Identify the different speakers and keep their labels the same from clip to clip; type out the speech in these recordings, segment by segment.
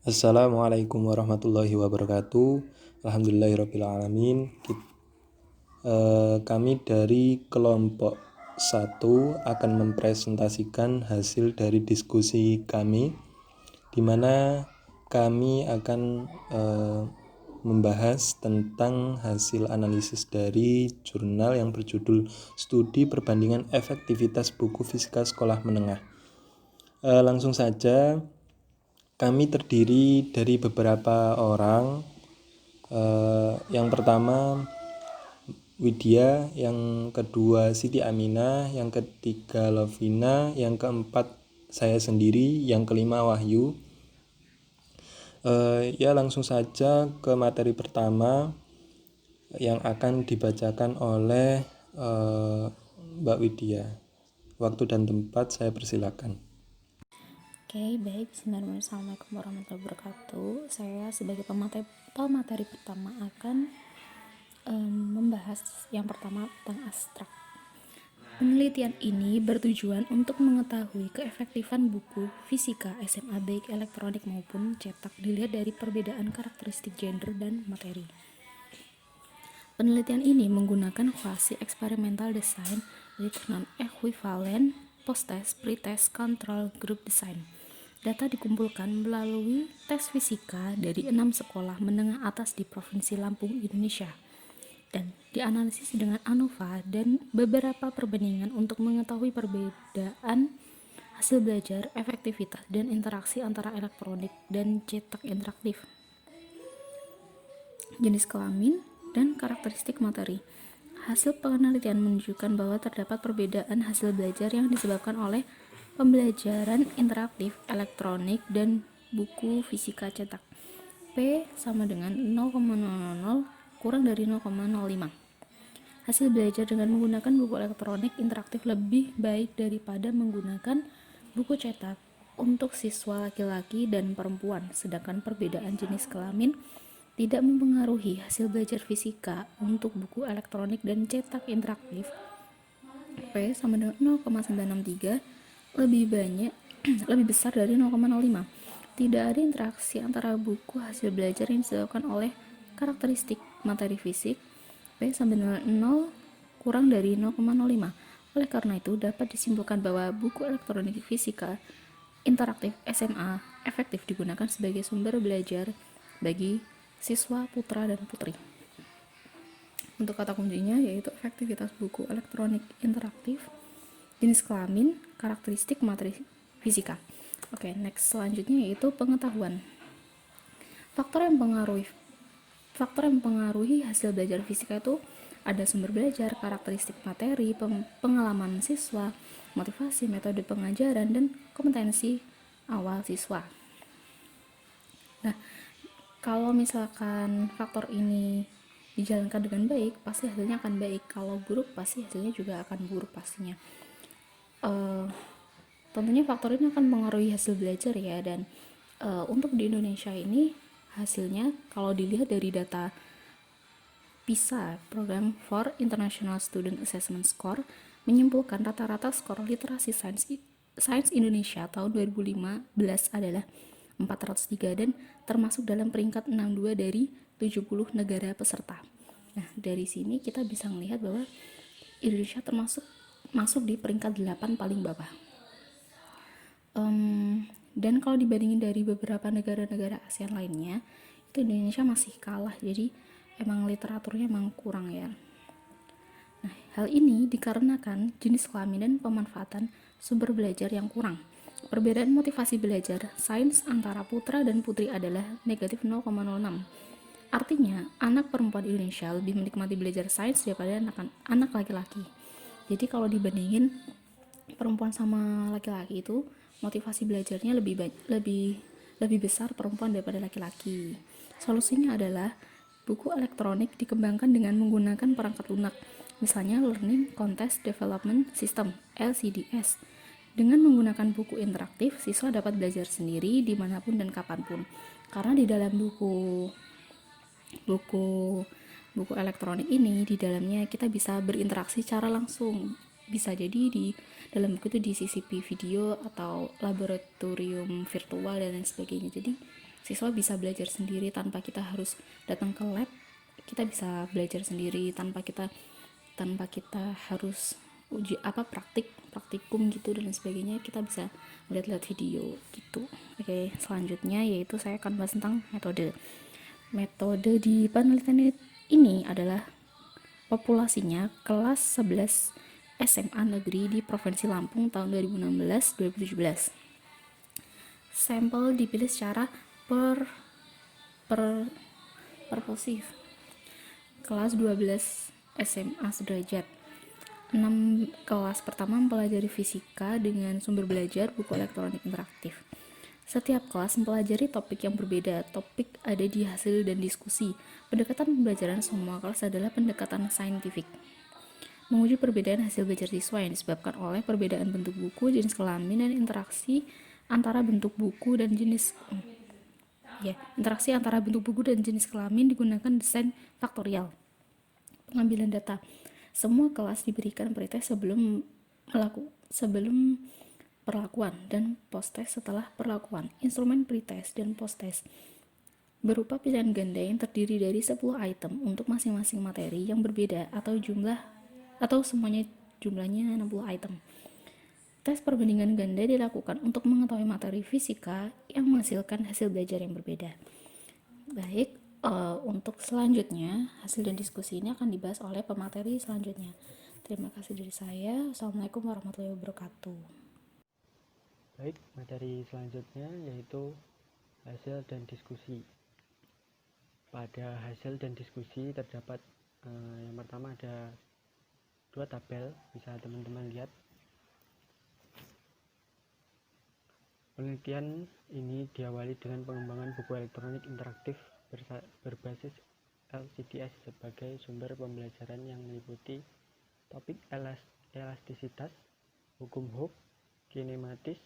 Speaker 1: Assalamualaikum warahmatullahi wabarakatuh. Alhamdulillahirabbil alamin. Kami dari kelompok 1 akan mempresentasikan hasil dari diskusi kami, di mana kami akan membahas tentang hasil analisis dari jurnal yang berjudul Studi Perbandingan Efektivitas Buku Fisika Sekolah Menengah. Langsung saja, kami terdiri dari beberapa orang. Yang pertama Widya, yang kedua Siti Aminah, yang ketiga Lovina, yang keempat saya sendiri, yang kelima Wahyu. Langsung saja ke materi pertama yang akan dibacakan oleh Mbak Widya. Waktu dan tempat saya persilakan.
Speaker 2: Baik. Bismillahirrahmanirrahim. Assalamualaikum warahmatullahi wabarakatuh. Saya sebagai pemateri pertama akan membahas yang pertama tentang abstrak. Penelitian ini bertujuan untuk mengetahui keefektifan buku fisika SMA baik elektronik maupun cetak dilihat dari perbedaan karakteristik gender dan materi. Penelitian ini menggunakan fase experimental design, return equivalent, post-test, pre-test, control group design. Data dikumpulkan melalui tes fisika dari 6 sekolah menengah atas di Provinsi Lampung, Indonesia, dan dianalisis dengan ANOVA dan beberapa perbandingan untuk mengetahui perbedaan hasil belajar, efektivitas, dan interaksi antara elektronik dan cetak interaktif, jenis kelamin, dan karakteristik materi. Hasil penelitian menunjukkan bahwa terdapat perbedaan hasil belajar yang disebabkan oleh pembelajaran interaktif elektronik dan buku fisika cetak. P sama dengan 0,000 kurang dari 0,05. Hasil belajar dengan menggunakan buku elektronik interaktif lebih baik daripada menggunakan buku cetak untuk siswa laki-laki dan perempuan, sedangkan perbedaan jenis kelamin tidak mempengaruhi hasil belajar fisika untuk buku elektronik dan cetak interaktif. P sama dengan 0,963 lebih besar dari 0,05. Tidak ada interaksi antara buku hasil belajar yang disebabkan oleh karakteristik materi fisik. P sama dengan 0 kurang dari 0,05. Oleh karena itu, dapat disimpulkan bahwa buku elektronik fisika interaktif SMA efektif digunakan sebagai sumber belajar bagi siswa putra dan putri. Untuk kata kuncinya yaitu efektivitas buku elektronik interaktif, jenis kelamin, karakteristik materi fisika. Next selanjutnya yaitu pengetahuan. Faktor yang mempengaruhi hasil belajar fisika itu ada sumber belajar, karakteristik materi, pengalaman siswa, motivasi, metode pengajaran, dan kompetensi awal siswa. Nah, kalau misalkan faktor ini dijalankan dengan baik, pasti hasilnya akan baik. Kalau buruk, pasti hasilnya juga akan buruk pastinya. Tentunya faktor ini akan mempengaruhi hasil belajar ya, dan untuk di Indonesia ini hasilnya kalau dilihat dari data PISA, Program for International Student Assessment Score, menyimpulkan rata-rata skor literasi sains Indonesia tahun 2015 adalah 403 dan termasuk dalam peringkat 62 dari 70 negara peserta. Nah, dari sini kita bisa melihat bahwa Indonesia masuk di peringkat 8 paling bawah. Dan kalau dibandingin dari beberapa negara-negara ASEAN lainnya, itu Indonesia masih kalah. Jadi emang literaturnya emang kurang ya. Nah, hal ini dikarenakan jenis kelamin dan pemanfaatan sumber belajar yang kurang. Perbedaan motivasi belajar sains antara putra dan putri adalah negatif 0,06. Artinya, anak perempuan Indonesia lebih menikmati belajar sains daripada anak laki-laki. Jadi kalau dibandingin perempuan sama laki-laki itu motivasi belajarnya lebih besar perempuan daripada laki-laki. Solusinya adalah buku elektronik dikembangkan dengan menggunakan perangkat lunak, misalnya Learning Content Development System (LCDS). Dengan menggunakan buku interaktif, siswa dapat belajar sendiri dimanapun dan kapanpun. Karena di dalam buku elektronik ini, di dalamnya kita bisa berinteraksi secara langsung bisa jadi di dalam buku itu disisipi video atau laboratorium virtual dan lain sebagainya. Jadi siswa bisa belajar sendiri tanpa kita harus datang ke lab. Kita bisa belajar sendiri tanpa kita harus praktikum gitu dan sebagainya. Kita bisa lihat-lihat video gitu. Oke, selanjutnya yaitu saya akan bahas tentang metode di penelitian ini adalah populasinya kelas 11 SMA negeri di Provinsi Lampung tahun 2016-2017. Sampel dipilih secara purposif. Kelas 12 SMA sederajat. 6 kelas pertama mempelajari fisika dengan sumber belajar buku elektronik interaktif. Setiap kelas mempelajari topik yang berbeda. Topik ada di hasil dan diskusi. Pendekatan pembelajaran semua kelas adalah pendekatan saintifik. Menguji perbedaan hasil belajar siswa yang disebabkan oleh perbedaan bentuk buku, jenis kelamin, dan interaksi antara bentuk buku dan jenis kelamin digunakan desain faktorial. Pengambilan data. Semua kelas diberikan pretest sebelum perlakuan dan post-test setelah perlakuan. Instrumen pretest dan post-test berupa pilihan ganda yang terdiri dari 10 item untuk masing-masing materi yang berbeda atau semuanya jumlahnya 60 item. Tes perbandingan ganda dilakukan untuk mengetahui materi fisika yang menghasilkan hasil belajar yang berbeda. Baik, untuk selanjutnya hasil dan diskusi ini akan dibahas oleh pemateri selanjutnya. Terima kasih dari saya. Assalamualaikum warahmatullahi wabarakatuh.
Speaker 3: Baik, materi selanjutnya yaitu hasil dan diskusi. Pada hasil dan diskusi terdapat yang pertama ada 2 tabel, bisa teman-teman lihat. Penelitian ini diawali dengan pengembangan buku elektronik interaktif berbasis LCDS sebagai sumber pembelajaran yang meliputi topik elastisitas, hukum Hooke, kinematis,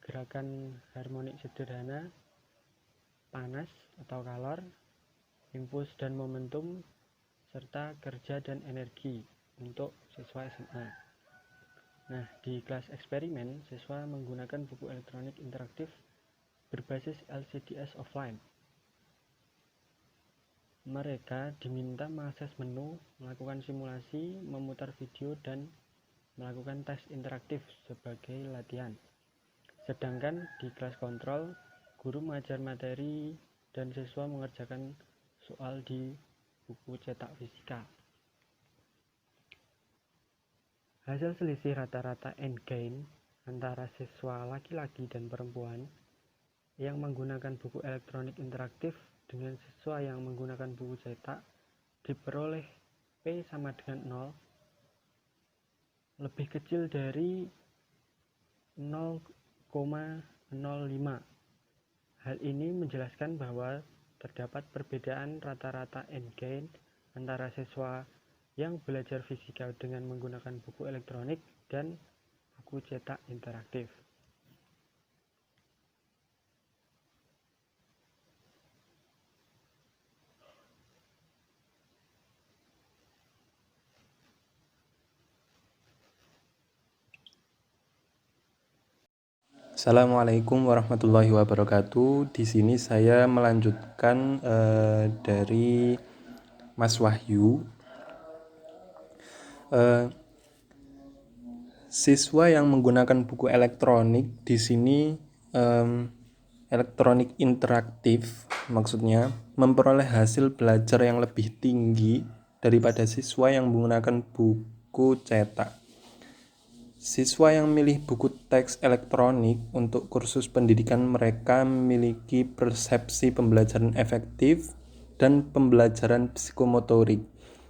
Speaker 3: gerakan harmonik sederhana, panas atau kalor, impuls dan momentum, serta kerja dan energi untuk siswa SMA. Nah, di kelas eksperimen, siswa menggunakan buku elektronik interaktif berbasis LCDS offline. Mereka diminta mengakses menu, melakukan simulasi, memutar video, dan melakukan tes interaktif sebagai latihan. Sedangkan di kelas kontrol, guru mengajar materi dan siswa mengerjakan soal di buku cetak fisika. Hasil selisih rata-rata end gain antara siswa laki-laki dan perempuan yang menggunakan buku elektronik interaktif dengan siswa yang menggunakan buku cetak diperoleh P sama dengan 0 lebih kecil dari 0,05. Hal ini menjelaskan bahwa terdapat perbedaan rata-rata end gain antara siswa yang belajar fisika dengan menggunakan buku elektronik dan buku cetak interaktif.
Speaker 1: Assalamualaikum warahmatullahi wabarakatuh. Di sini saya melanjutkan dari Mas Wahyu. Siswa yang menggunakan buku elektronik di sini elektronik interaktif maksudnya memperoleh hasil belajar yang lebih tinggi daripada siswa yang menggunakan buku cetak. Siswa yang memilih buku teks elektronik untuk kursus pendidikan mereka memiliki persepsi pembelajaran efektif dan pembelajaran psikomotorik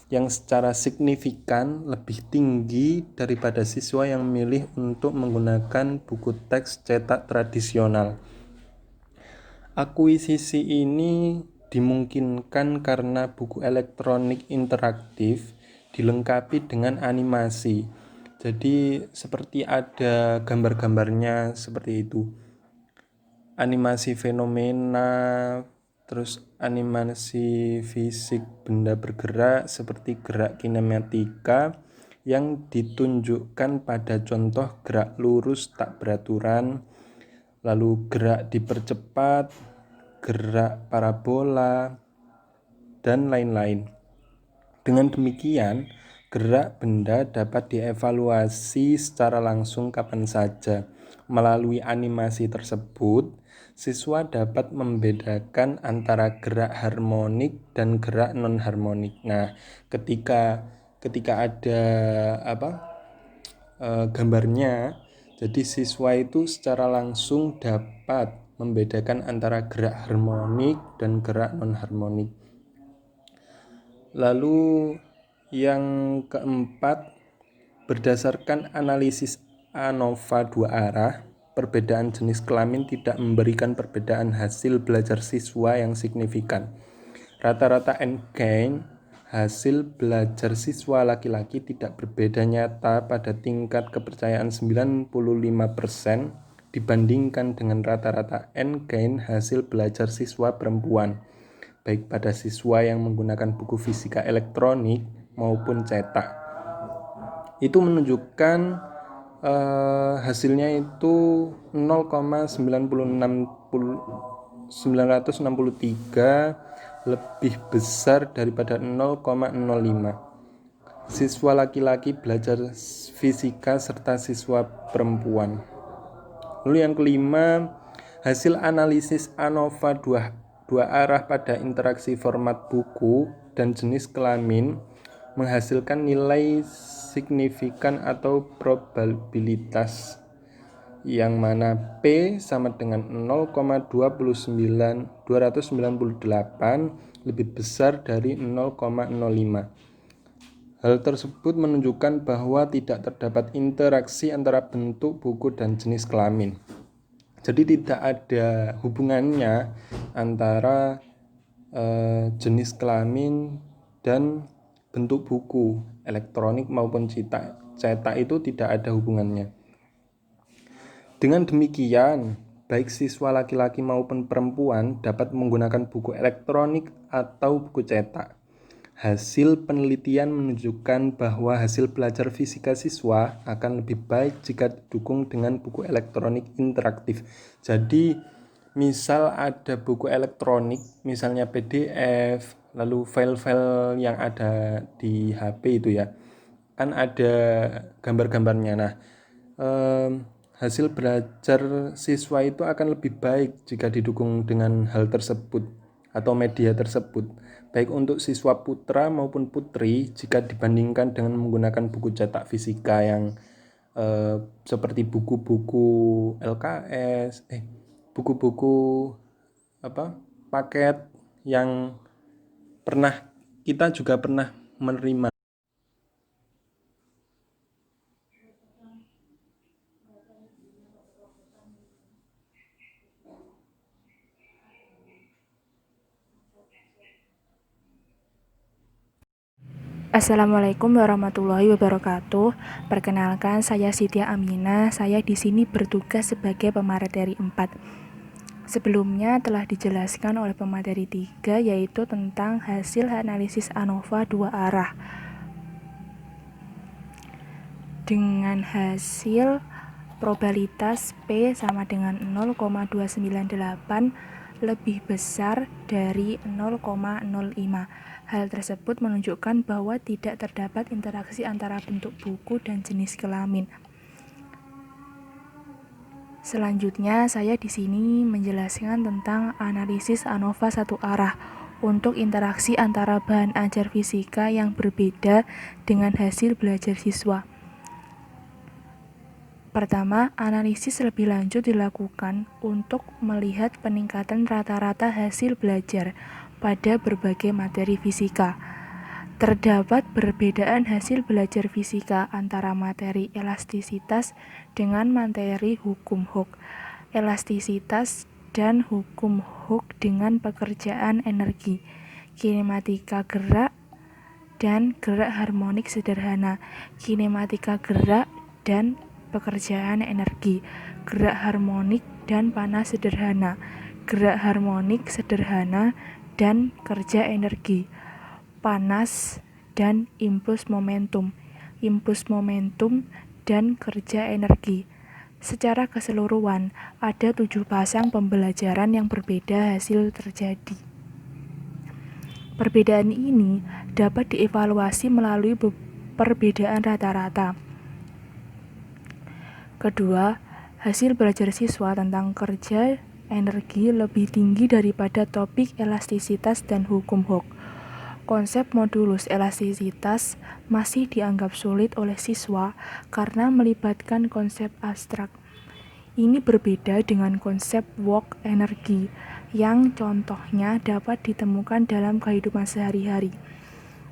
Speaker 1: yang secara signifikan lebih tinggi daripada siswa yang memilih untuk menggunakan buku teks cetak tradisional. Akuisisi ini dimungkinkan karena buku elektronik interaktif dilengkapi dengan animasi. Jadi seperti ada gambar-gambarnya seperti itu. Animasi fenomena, terus animasi fisik benda bergerak seperti gerak kinematika yang ditunjukkan pada contoh gerak lurus tak beraturan, lalu gerak dipercepat, gerak parabola, dan lain-lain. Dengan demikian, gerak benda dapat dievaluasi secara langsung kapan saja. Melalui animasi tersebut, siswa dapat membedakan antara gerak harmonik dan gerak non-harmonik. Nah, ketika ada gambarnya, jadi siswa itu secara langsung dapat membedakan antara gerak harmonik dan gerak non-harmonik. Lalu yang keempat, berdasarkan analisis ANOVA dua arah, perbedaan jenis kelamin tidak memberikan perbedaan hasil belajar siswa yang signifikan. Rata-rata endgain hasil belajar siswa laki-laki tidak berbeda nyata pada tingkat kepercayaan 95% dibandingkan dengan rata-rata endgain hasil belajar siswa perempuan, baik pada siswa yang menggunakan buku fisika elektronik maupun cetak. Itu menunjukkan hasilnya itu 0,963 lebih besar daripada 0,05. Siswa laki-laki belajar fisika serta siswa perempuan. Lalu yang kelima, hasil analisis ANOVA dua arah pada interaksi format buku dan jenis kelamin menghasilkan nilai signifikan atau probabilitas yang mana P sama dengan 0,298 lebih besar dari 0,05. Hal tersebut menunjukkan bahwa tidak terdapat interaksi antara bentuk buku dan jenis kelamin. Jadi tidak ada hubungannya antara jenis kelamin dan bentuk buku elektronik maupun cetak itu tidak ada hubungannya. Dengan demikian, baik siswa laki-laki maupun perempuan dapat menggunakan buku elektronik atau buku cetak. Hasil penelitian menunjukkan bahwa hasil belajar fisika siswa akan lebih baik jika didukung dengan buku elektronik interaktif. Jadi, misal ada buku elektronik, misalnya PDF, lalu file-file yang ada di HP itu ya, kan ada gambar-gambarnya. Nah, hasil belajar siswa itu akan lebih baik jika didukung dengan hal tersebut atau media tersebut, baik untuk siswa putra maupun putri jika dibandingkan dengan menggunakan buku cetak fisika yang seperti buku-buku LKS, buku-buku paket yang kita juga pernah menerima.
Speaker 4: Assalamualaikum warahmatullahi wabarakatuh. Perkenalkan, saya Siti Aminah. Saya di sini bertugas sebagai pemateri 4. Sebelumnya telah dijelaskan oleh pemateri 3, yaitu tentang hasil analisis ANOVA dua arah. Dengan hasil probabilitas P sama dengan 0,298 lebih besar dari 0,05. Hal tersebut menunjukkan bahwa tidak terdapat interaksi antara bentuk buku dan jenis kelamin. Selanjutnya, saya di sini menjelaskan tentang analisis ANOVA satu arah untuk interaksi antara bahan ajar fisika yang berbeda dengan hasil belajar siswa. Pertama, analisis lebih lanjut dilakukan untuk melihat peningkatan rata-rata hasil belajar pada berbagai materi fisika. Terdapat perbedaan hasil belajar fisika antara materi elastisitas dengan materi hukum Hooke, elastisitas dan hukum Hooke dengan pekerjaan energi, kinematika gerak dan gerak harmonik sederhana, kinematika gerak dan pekerjaan energi, gerak harmonik dan panas sederhana, gerak harmonik sederhana dan kerja energi, panas dan impuls momentum, impuls momentum, dan kerja energi. Secara keseluruhan, ada 7 pasang pembelajaran yang berbeda hasil terjadi. Perbedaan ini dapat dievaluasi melalui perbedaan rata-rata. Kedua, hasil belajar siswa tentang kerja energi lebih tinggi daripada topik elastisitas dan hukum Hooke. Konsep modulus elastisitas masih dianggap sulit oleh siswa karena melibatkan konsep abstrak. Ini berbeda dengan konsep work energi yang contohnya dapat ditemukan dalam kehidupan sehari-hari.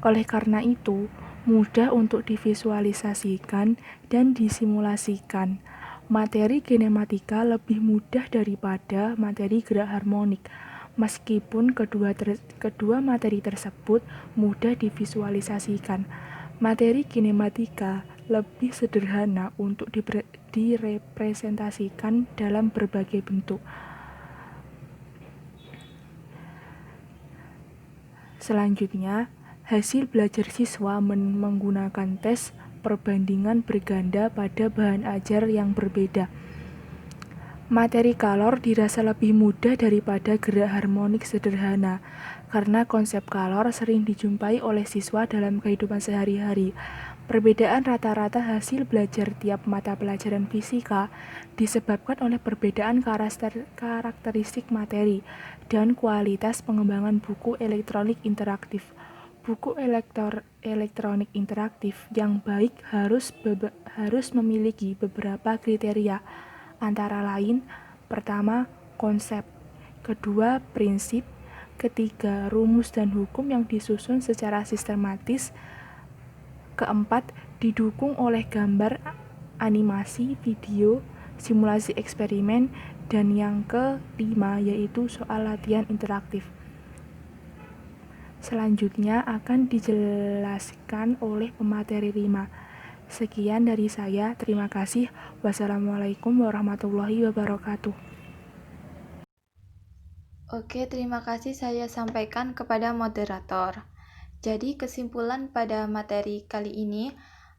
Speaker 4: Oleh karena itu, mudah untuk divisualisasikan dan disimulasikan. Materi kinematika lebih mudah daripada materi gerak harmonik, meskipun kedua materi tersebut mudah divisualisasikan. Materi kinematika lebih sederhana untuk direpresentasikan dalam berbagai bentuk. Selanjutnya, hasil belajar siswa menggunakan tes perbandingan berganda pada bahan ajar yang berbeda. Materi kalor dirasa lebih mudah daripada gerak harmonik sederhana, karena konsep kalor sering dijumpai oleh siswa dalam kehidupan sehari-hari. Perbedaan rata-rata hasil belajar tiap mata pelajaran fisika disebabkan oleh perbedaan karakteristik materi dan kualitas pengembangan buku elektronik interaktif. Buku elektronik interaktif yang baik harus memiliki beberapa kriteria, antara lain: pertama, konsep; kedua, prinsip; ketiga, rumus dan hukum yang disusun secara sistematis; keempat, didukung oleh gambar, animasi, video, simulasi eksperimen; dan yang kelima yaitu soal latihan interaktif. Selanjutnya akan dijelaskan oleh pemateri 5. Sekian dari saya, terima kasih. Wassalamualaikum warahmatullahi wabarakatuh.
Speaker 5: Oke, terima kasih saya sampaikan kepada moderator. Jadi kesimpulan pada materi kali ini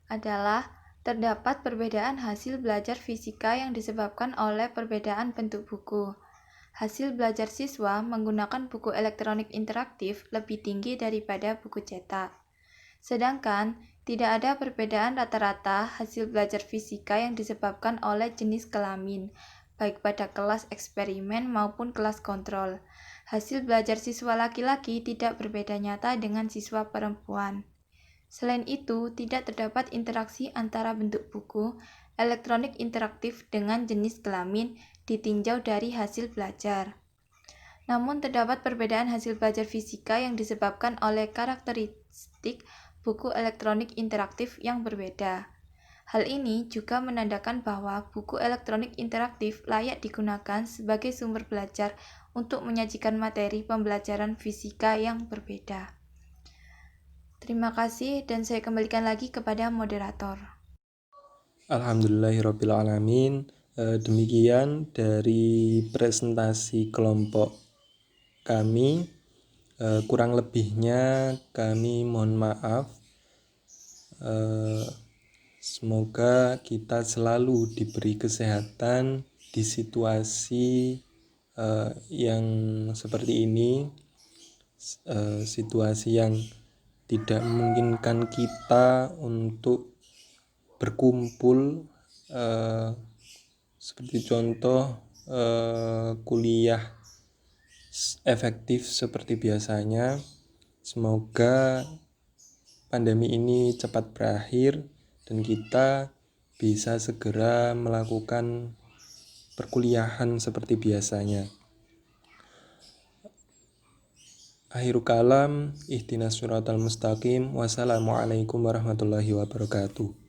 Speaker 5: adalah terdapat perbedaan hasil belajar fisika yang disebabkan oleh perbedaan bentuk buku. Hasil belajar siswa menggunakan buku elektronik interaktif lebih tinggi daripada buku cetak. Sedangkan tidak ada perbedaan rata-rata hasil belajar fisika yang disebabkan oleh jenis kelamin, baik pada kelas eksperimen maupun kelas kontrol. Hasil belajar siswa laki-laki tidak berbeda nyata dengan siswa perempuan. Selain itu, tidak terdapat interaksi antara bentuk buku elektronik interaktif dengan jenis kelamin ditinjau dari hasil belajar. Namun terdapat perbedaan hasil belajar fisika yang disebabkan oleh karakteristik buku elektronik interaktif yang berbeda. Hal ini juga menandakan bahwa buku elektronik interaktif layak digunakan sebagai sumber belajar untuk menyajikan materi pembelajaran fisika yang berbeda. Terima kasih dan saya kembalikan lagi kepada moderator.
Speaker 1: Alhamdulillahirrabbilalamin. Demikian dari presentasi kelompok kami. Kurang lebihnya kami mohon maaf. Semoga kita selalu diberi kesehatan di situasi yang seperti ini, situasi yang tidak memungkinkan kita untuk berkumpul, seperti contoh kuliah efektif seperti biasanya. Semoga pandemi ini cepat berakhir dan kita bisa segera melakukan perkuliahan seperti biasanya. Akhirul kalam, ihdinas siratal mustaqim. Wassalamualaikum warahmatullahi wabarakatuh.